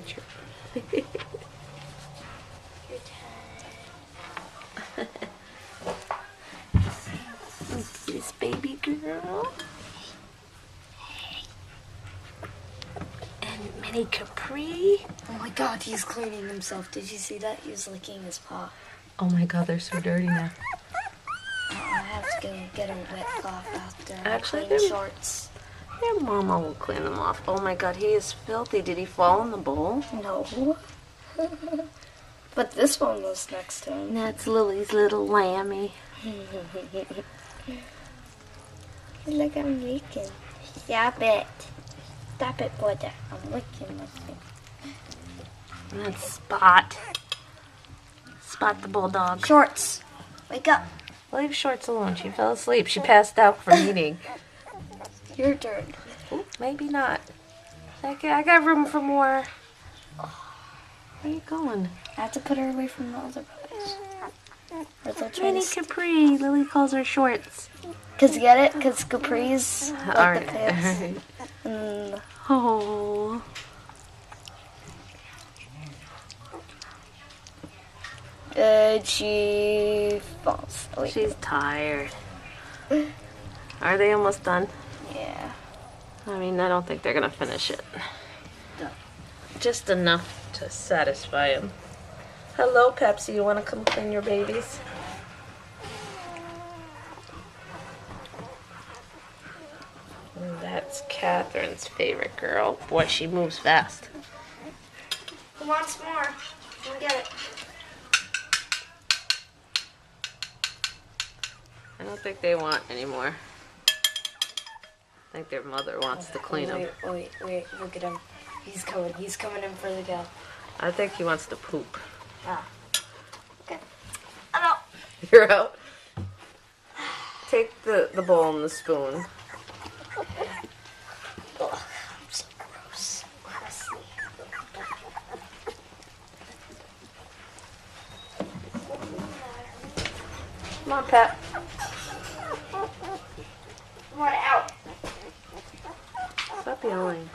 picture. Your time. This baby girl. And Mini Capri. Oh my god, he's cleaning himself. Did you see that? He was licking his paw. Oh my god, they're so dirty now. I have to go get a wet cloth after Actually, I clean shorts. Their mama will clean them off. Oh my god, he is filthy. Did he fall in the bowl? No. But this one was next to him. That's Lily's little lammy. Look, I'm licking. Stop it. Stop it, brother. I'm licking. And that's Spot. Spot the bulldog. Shorts. Wake up. Leave Shorts alone. She fell asleep. She passed out from eating. Your turn. Ooh, maybe not. Okay, I got room for more. Where are you going? I have to put her away from the other puppies. Or they'll try Mini to... Capri. Lily calls her Shorts. Cause you get it? Cause Capri's like Alright. the pants. And Oh. she falls. Oh, wait. She's tired. Are they almost done? Yeah. I mean, I don't think they're gonna finish it. No. Just enough to satisfy him. Hello, Pepsi. You want to come clean your babies? And that's Catherine's favorite girl. Boy, she moves fast. Who wants more? Can we get it? I don't think they want any more. I think their mother wants to clean them. Wait, look at him. He's coming in for the go. I think he wants to poop. Ah. Okay. I'm out. You're out. Take the bowl and the spoon. Ugh, I'm so gross. Honestly. Come on, Pep. Come on, out. Stop yelling.